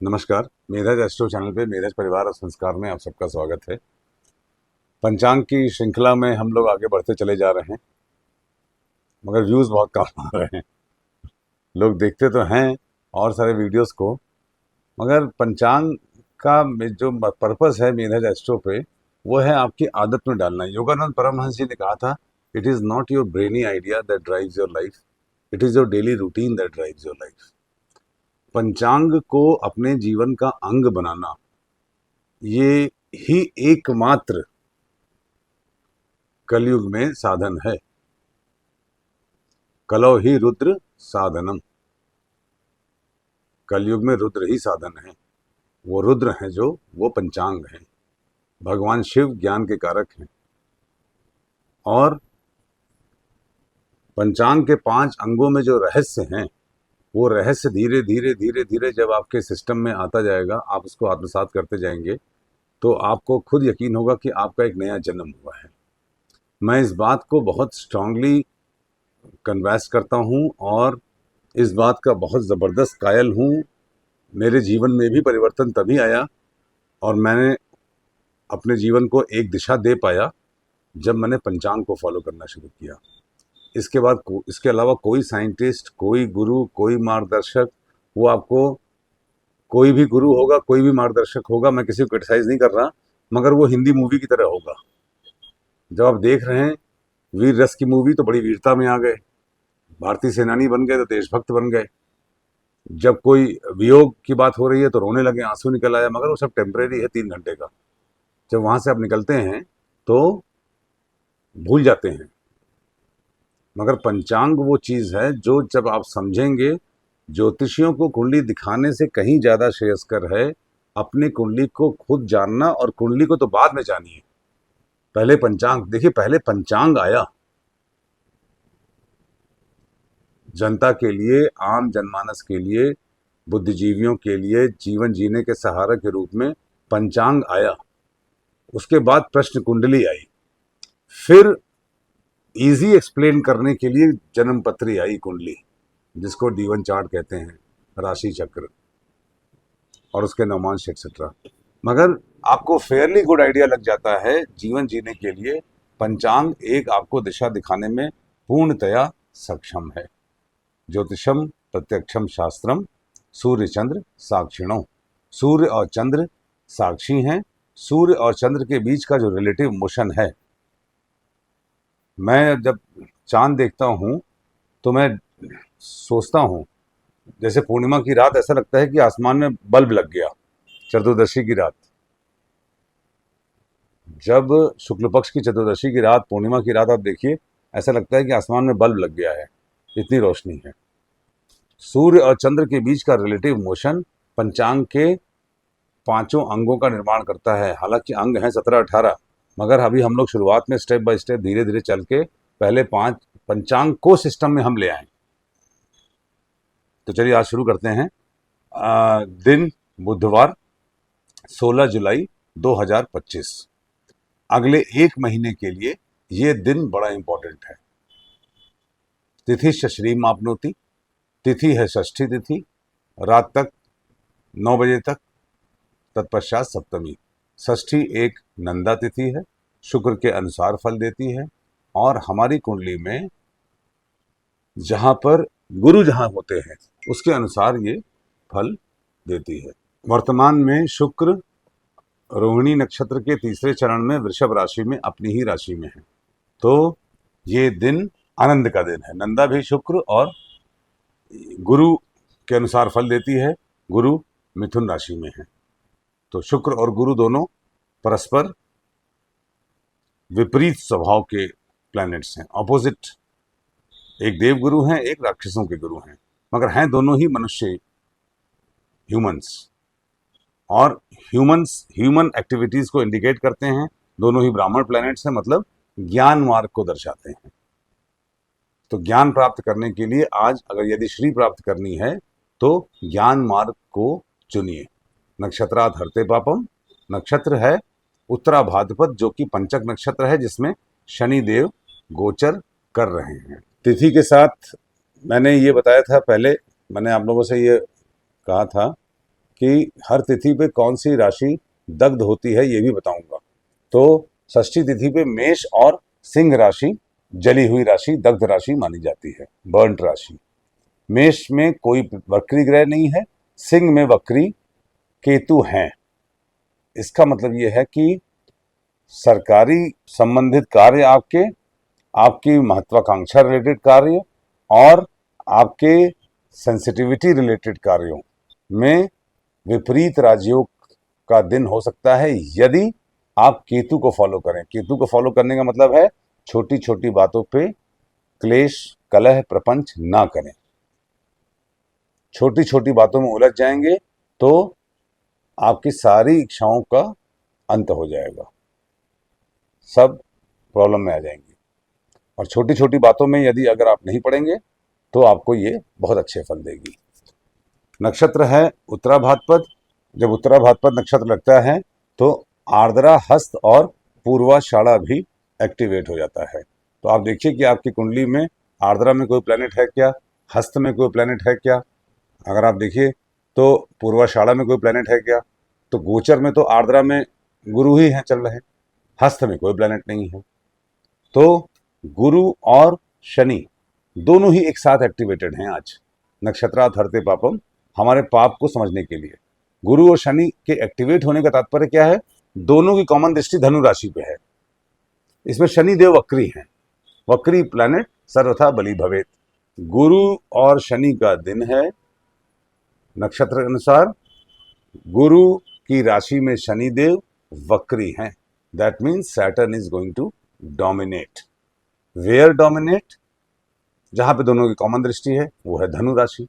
नमस्कार। मेधज astro channel पे मेधज परिवार और संस्कार में आप सबका स्वागत है। पंचांग की श्रृंखला में हम लोग आगे बढ़ते चले जा रहे हैं, मगर व्यूज़ बहुत कम आ रहे हैं। लोग देखते तो हैं और सारे वीडियोस को, मगर पंचांग का जो पर्पस है मेधज एस्ट्रो पे, वो है आपकी आदत में डालना। योगानंद परमहंस जी ने कहा था, it is not your brainy idea that drives your life, it is your daily routine that drives your life. पंचांग को अपने जीवन का अंग बनाना, ये ही एकमात्र कलयुग में साधन है। कलौ ही रुद्र साधनम। कलयुग में रुद्र ही साधन है। वो रुद्र हैं जो वो पंचांग हैं। भगवान शिव ज्ञान के कारक हैं और पंचांग के 5 अंगों में जो रहस्य हैं, वो रहस्य धीरे धीरे धीरे धीरे जब आपके सिस्टम में आता जाएगा, आप उसको आत्मसात करते जाएंगे, तो आपको खुद यकीन होगा कि आपका एक नया जन्म हुआ है। मैं इस बात को बहुत स्ट्रांगली कन्वेंस करता हूँ और इस बात का बहुत ज़बरदस्त कायल हूँ। मेरे जीवन में भी परिवर्तन तभी आया और मैंने अपने जीवन को एक दिशा दे पाया जब मैंने पंचांग को फॉलो करना शुरू किया। इसके बाद इसके अलावा कोई साइंटिस्ट, कोई गुरु, कोई मार्गदर्शक, वो आपको कोई भी गुरु होगा, कोई भी मार्गदर्शक होगा, मैं किसी को क्रिटिसाइज नहीं कर रहा, मगर वो हिंदी मूवी की तरह होगा। जब आप देख रहे हैं वीर रस की मूवी तो बड़ी वीरता में आ गए, भारतीय सेनानी बन गए तो देशभक्त बन गए। जब कोई वियोग की बात हो रही है तो रोने लगे, आंसू निकल आया, मगर वो सब टेम्परेरी है, 3 घंटे का। जब वहां से आप निकलते हैं तो भूल जाते हैं। मगर पंचांग वो चीज है जो जब आप समझेंगे, ज्योतिषियों को कुंडली दिखाने से कहीं ज्यादा श्रेयस्कर है अपनी कुंडली को खुद जानना, और कुंडली को तो बाद में जानिए, पहले पंचांग देखिए। पहले पंचांग आया जनता के लिए, आम जनमानस के लिए, बुद्धिजीवियों के लिए जीवन जीने के सहारा के रूप में पंचांग आया। उसके बाद प्रश्न कुंडली आई, फिर इजी एक्सप्लेन करने के लिए जन्म पत्री आई, कुंडली, जिसको D1 चार्ट कहते हैं, राशि चक्र और उसके नवमांश एक्सेट्रा। मगर आपको फेयरली गुड आइडिया लग जाता है जीवन जीने के लिए। पंचांग एक आपको दिशा दिखाने में पूर्णतया सक्षम है। ज्योतिषम प्रत्यक्षम शास्त्रम सूर्य चंद्र साक्षिणों। सूर्य और चंद्र साक्षी हैं। सूर्य और चंद्र के बीच का जो रिलेटिव मोशन है, मैं जब चांद देखता हूं तो मैं सोचता हूं, जैसे पूर्णिमा की रात ऐसा लगता है कि आसमान में बल्ब लग गया। चतुर्दशी की रात, जब शुक्ल पक्ष की चतुर्दशी की रात, पूर्णिमा की रात आप देखिए, ऐसा लगता है कि आसमान में बल्ब लग गया है, इतनी रोशनी है। सूर्य और चंद्र के बीच का रिलेटिव मोशन पंचांग के 5 अंगों का निर्माण करता है। हालांकि अंग हैं 17-18, मगर अभी हम लोग शुरुआत में स्टेप बाय स्टेप धीरे धीरे चल के पहले 5 पंचांग को सिस्टम में हम ले आए। तो चलिए आज शुरू करते हैं। दिन बुधवार 16 जुलाई 2025। अगले 1 महीने के लिए ये दिन बड़ा इंपॉर्टेंट है। तिथि शश्री मापनोति, तिथि है षष्ठी तिथि, रात तक 9 बजे तक, तत्पश्चात सप्तमी। षष्ठी एक नंदा तिथि है, शुक्र के अनुसार फल देती है, और हमारी कुंडली में जहां पर गुरु जहां होते हैं उसके अनुसार ये फल देती है। वर्तमान में शुक्र रोहिणी नक्षत्र के 3रे चरण में वृषभ राशि में अपनी ही राशि में है। तो ये दिन आनंद का दिन है। नंदा भी शुक्र और गुरु के अनुसार फल देती है। गुरु मिथुन राशि में है। तो शुक्र और गुरु दोनों परस्पर विपरीत स्वभाव के प्लैनेट्स हैं, ऑपोजिट। एक देव गुरु हैं, एक राक्षसों के गुरु हैं, मगर हैं दोनों ही मनुष्य, ह्यूमंस। और ह्यूमन एक्टिविटीज को इंडिकेट करते हैं। दोनों ही ब्राह्मण प्लैनेट्स हैं, मतलब ज्ञान मार्ग को दर्शाते हैं। तो ज्ञान प्राप्त करने के लिए आज अगर यदि श्री प्राप्त करनी है तो ज्ञान मार्ग को चुनिए। नक्षत्रात् हरते पापम, नक्षत्र है उत्तरा भाद्रपद, जो कि पंचक नक्षत्र है, जिसमें शनि देव गोचर कर रहे हैं। तिथि के साथ मैंने ये बताया था, पहले मैंने आप लोगों से ये कहा था कि हर तिथि पे कौन सी राशि दग्ध होती है ये भी बताऊंगा। तो षष्ठी तिथि पे मेष और सिंह राशि जली हुई राशि, दग्ध राशि मानी जाती है, बर्न्ट राशि। मेष में कोई वक्री ग्रह नहीं है, सिंह में वक्री केतु हैं। इसका मतलब यह है कि सरकारी संबंधित कार्य आपकी महत्वाकांक्षा रिलेटेड कार्य और आपके सेंसिटिविटी रिलेटेड कार्यों में विपरीत राजयोग का दिन हो सकता है यदि आप केतु को फॉलो करें। केतु को फॉलो करने का मतलब है छोटी छोटी बातों पे क्लेश, कलह, प्रपंच ना करें। छोटी छोटी बातों में उलझ जाएंगे तो आपकी सारी इच्छाओं का अंत हो जाएगा, सब प्रॉब्लम में आ जाएंगी। और छोटी छोटी बातों में यदि अगर आप नहीं पड़ेंगे तो आपको ये बहुत अच्छे फल देगी। नक्षत्र है उत्तरा भाद्रपद। जब उत्तरा भाद्रपद नक्षत्र लगता है तो आर्द्रा, हस्त और पूर्वाषाढ़ा भी एक्टिवेट हो जाता है। तो आप देखिए कि आपकी कुंडली में आर्द्रा में कोई प्लैनेट है क्या, हस्त में कोई प्लैनेट है क्या। अगर आप देखिए तो पूर्वाषाढ़ा में कोई प्लैनेट है क्या। तो गोचर में तो आर्द्रा में गुरु ही हैं चल रहे, हस्त में कोई प्लैनेट नहीं है। तो गुरु और शनि दोनों ही एक साथ एक्टिवेटेड हैं आज। नक्षत्रात् हरते पापम, हमारे पाप को समझने के लिए गुरु और शनि के एक्टिवेट होने का तात्पर्य क्या है, दोनों की कॉमन दृष्टि धनु राशि पे है। इसमें शनि देव वक्री हैं, वक्री प्लैनेट सर्वथा बली भवेत। गुरु और शनि का दिन है, नक्षत्र के अनुसार गुरु की राशि में शनि देव वक्री हैं। That means Saturn is going to dominate. Where dominate? जहां पे दोनों की कॉमन दृष्टि है वो है धनु राशि।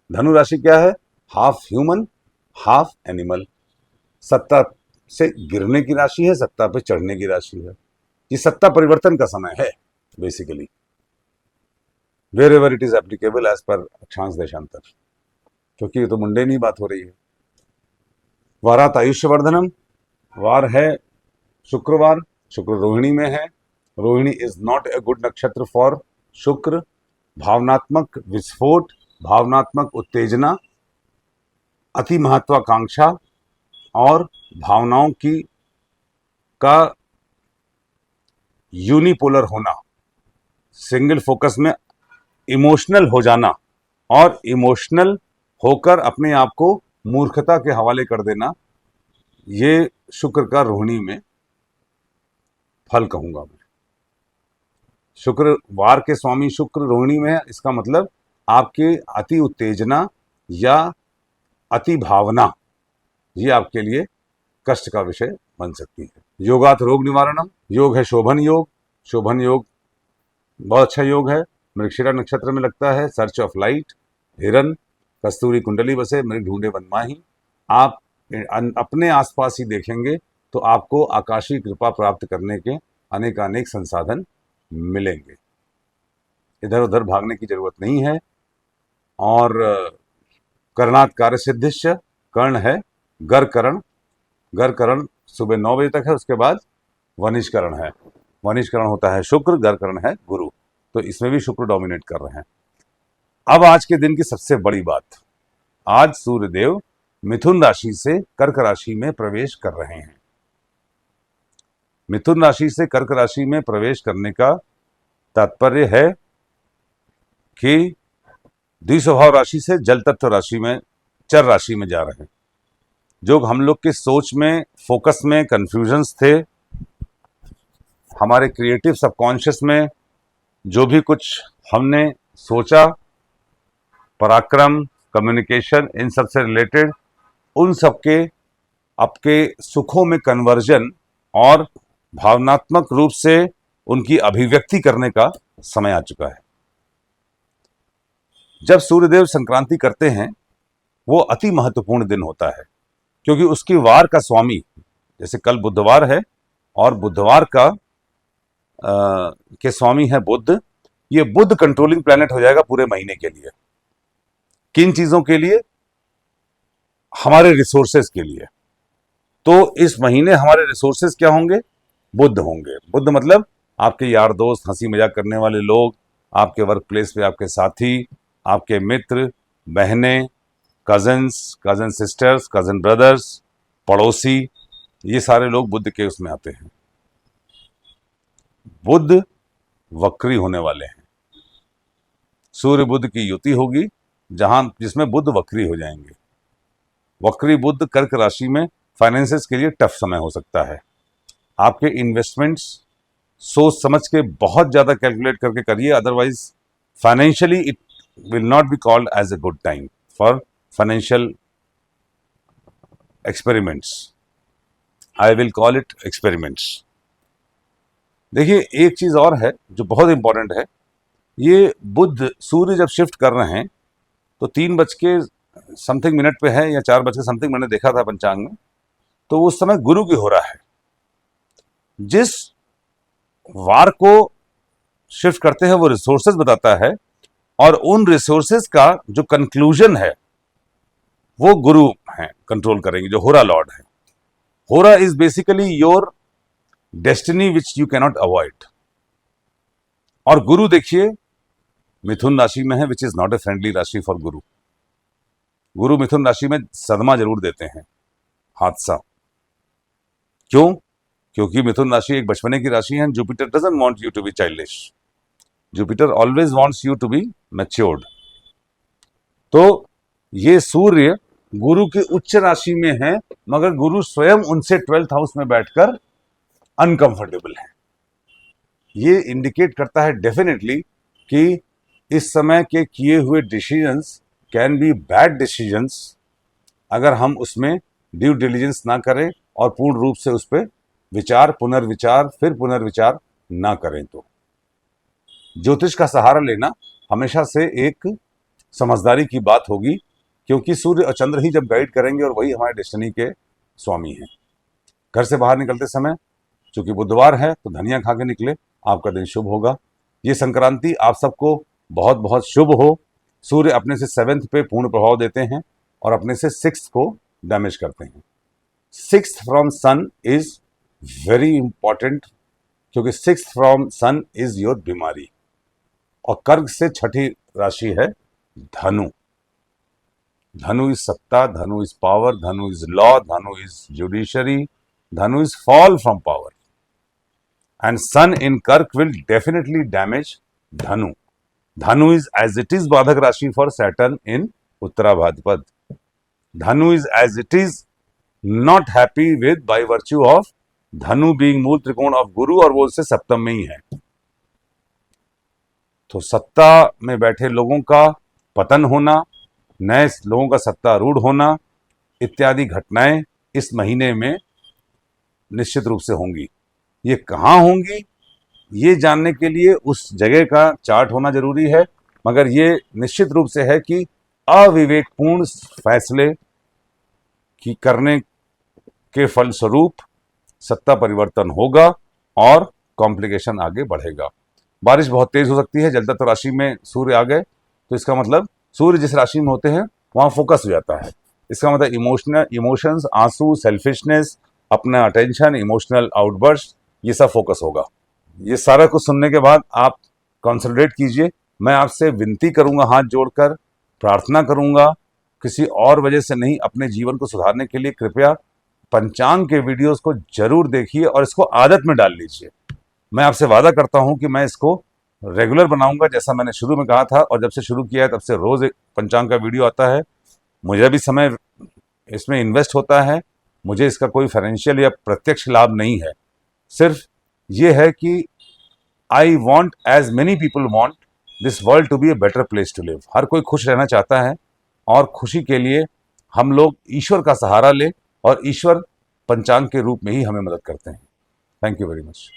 धनु राशि क्या है? Half human half animal. सत्ता से गिरने की राशि है, सत्ता पे चढ़ने की राशि है। ये सत्ता परिवर्तन का समय है basically, wherever it is applicable as पर अक्षांश देशांतर, क्योंकि ये तो मुंडेनी बात हो रही है। वारात आयुष्यवर्धनम, वार है शुक्रवार, शुक्र रोहिणी में है। Rohini is not a good नक्षत्र फॉर शुक्र। भावनात्मक विस्फोट, भावनात्मक उत्तेजना, अति महत्वाकांक्षा और भावनाओं का यूनिपोलर होना, सिंगल फोकस में इमोशनल हो जाना और इमोशनल होकर अपने आप को मूर्खता के हवाले कर देना, ये शुक्र का रोहिणी में फल कहूंगा मैं। शुक्र, वार के स्वामी शुक्र रोहिणी में है, इसका मतलब आपके अति उत्तेजना या अति भावना ये आपके लिए कष्ट का विषय बन सकती है। योगात रोग निवारणम, योग है शोभन योग। शोभन योग बहुत अच्छा योग है, मृगशिरा नक्षत्र में लगता है। सर्च ऑफ लाइट, हिरन, कस्तूरी कुंडली बसे, मृग ढूंढे वनमाही। आप अपने आसपास ही देखेंगे तो आपको आकाशीय कृपा प्राप्त करने के अनेकानेक संसाधन मिलेंगे। इधर उधर भागने की जरूरत नहीं है। और कर्णात् कार्य सिद्धिश्च, कर्ण है गर्करण। गर्करण सुबह 9 बजे तक है, उसके बाद वनिष्करण है। वनिष्करण होता है शुक्र, गर्करण है गुरु। तो इसमें भी शुक्र डोमिनेट कर रहे हैं। अब आज के दिन की सबसे बड़ी बात, आज सूर्यदेव मिथुन राशि से कर्क राशि में प्रवेश कर रहे हैं। मिथुन राशि से कर्क राशि में प्रवेश करने का तात्पर्य है कि द्विस्वभाव राशि से जल तत्व राशि में, चर राशि में जा रहे हैं। जो हम लोग के सोच में, फोकस में कंफ्यूजन्स थे, हमारे क्रिएटिव सबकॉन्शियस में जो भी कुछ हमने सोचा, पराक्रम, कम्युनिकेशन, इन सब से रिलेटेड, उन सब के आपके सुखों में कन्वर्जन और भावनात्मक रूप से उनकी अभिव्यक्ति करने का समय आ चुका है। जब सूर्यदेव संक्रांति करते हैं वो अति महत्वपूर्ण दिन होता है, क्योंकि उसकी वार का स्वामी, जैसे कल बुधवार है और बुधवार का के स्वामी है बुध। ये बुध कंट्रोलिंग प्लैनेट हो जाएगा पूरे महीने के लिए। किन चीजों के लिए? हमारे रिसोर्सेज के लिए। तो इस महीने हमारे रिसोर्सेज क्या होंगे? बुध होंगे। बुध मतलब आपके यार दोस्त, हंसी मजाक करने वाले लोग, आपके वर्क प्लेस पे आपके साथी, आपके मित्र, बहनें, cousins, cousin sisters, cousin brothers, पड़ोसी, ये सारे लोग बुध के उसमें आते हैं। बुध वक्री होने वाले हैं। सूर्य बुध की युति होगी जिसमें बुध वक्री हो जाएंगे। वक्री बुध कर्क राशि में फाइनेंसेस के लिए टफ समय हो सकता है। आपके इन्वेस्टमेंट्स सोच समझ के बहुत ज्यादा कैलकुलेट करके करिए, otherwise financially it will not be called as a good time for financial experiments. I will call it experiments. देखिए, एक चीज और है जो बहुत इंपॉर्टेंट है। ये बुध सूर्य जब शिफ्ट कर रहे हैं तो 3:00 पे है या 4:00 मैंने देखा था पंचांग में, तो उस समय गुरु की हो रहा है। जिस वार को शिफ्ट करते हैं वो रिसोर्सेज बताता है, और उन रिसोर्सेज का जो कंक्लूजन है वो गुरु हैं कंट्रोल करेंगे, जो होरा लॉर्ड है। होरा is basically your destiny which you cannot avoid. और गुरु देखिए मिथुन राशि में है, which is not a friendly राशि फॉर गुरु। गुरु मिथुन राशि में सदमा जरूर देते हैं, हादसा। क्यों? क्योंकि मिथुन राशि एक बचपने की राशि है। Jupiter doesn't want you to be childish, Jupiter always wants you to be matured. तो ये सूर्य गुरु की उच्च राशि में है, मगर गुरु स्वयं उनसे 12th हाउस में बैठकर अनकंफर्टेबल है। ये इंडिकेट करता है डेफिनेटली कि इस समय के किए हुए decisions can be bad decisions अगर हम उसमें ड्यू डिलिजेंस ना करें और पूर्ण रूप से उस पर विचार, पुनर्विचार, फिर पुनर्विचार ना करें। तो ज्योतिष का सहारा लेना हमेशा से एक समझदारी की बात होगी, क्योंकि सूर्य और चंद्र ही जब गाइड करेंगे और वही हमारे डेस्टिनी के स्वामी हैं। घर से बाहर निकलते समय चूंकि बुधवार है तो धनिया खा के निकले, आपका दिन शुभ होगा। ये संक्रांति आप सबको बहुत बहुत शुभ हो। सूर्य अपने से 7th पे पूर्ण प्रभाव देते हैं और अपने से 6th को डैमेज करते हैं। 6th from sun is very important, क्योंकि 6th from sun is your बीमारी। और कर्क से 6ठी राशि है धनु। धनु इज सत्ता, धनु इज पावर, धनु इज लॉ, धनु इज जुडिशरी, धनु is fall from power, and sun in Kark will definitely damage Dhanu. Dhanu is as it is Badhak Rashi for Saturn in Uttara Bhadpad. Dhanu is as it is not happy with by virtue of Dhanu being मूल त्रिकोण of Guru और वो उससे सप्तम में ही है। तो सत्ता में बैठे लोगों का पतन होना, नए लोगों का सत्तारूढ़ होना इत्यादि घटनाएं इस महीने में निश्चित रूप से होंगी। ये कहाँ होंगी ये जानने के लिए उस जगह का चार्ट होना जरूरी है, मगर ये निश्चित रूप से है कि अविवेकपूर्ण फैसले की करने के फलस्वरूप सत्ता परिवर्तन होगा और कॉम्प्लिकेशन आगे बढ़ेगा। बारिश बहुत तेज हो सकती है। जलतत्व राशि में सूर्य आ गए तो इसका मतलब सूर्य जिस राशि में होते हैं वहां फोकस हो जाता है। इसका मतलब इमोशंस, आंसू, सेल्फिशनेस, अपना अटेंशन, इमोशनल आउटबर्स्ट, ये सब फोकस होगा। ये सारा कुछ सुनने के बाद आप कॉन्सेंट्रेट कीजिए। मैं आपसे विनती करूंगा, हाथ जोड़कर प्रार्थना करूंगा, किसी और वजह से नहीं, अपने जीवन को सुधारने के लिए कृपया पंचांग के वीडियोस को जरूर देखिए और इसको आदत में डाल लीजिए। मैं आपसे वादा करता हूं कि मैं इसको रेगुलर बनाऊंगा, जैसा मैंने शुरू में कहा था, और जब से शुरू किया है तब से रोज एक पंचांग का वीडियो आता है। मुझे भी समय इसमें इन्वेस्ट होता है, मुझे इसका कोई फाइनेंशियल या प्रत्यक्ष लाभ नहीं है। सिर्फ ये है कि I want as many people want this world to be a better place to live. हर कोई खुश रहना चाहता है और खुशी के लिए हम लोग ईश्वर का सहारा लें और ईश्वर पंचांग के रूप में ही हमें मदद करते हैं। Thank you very much.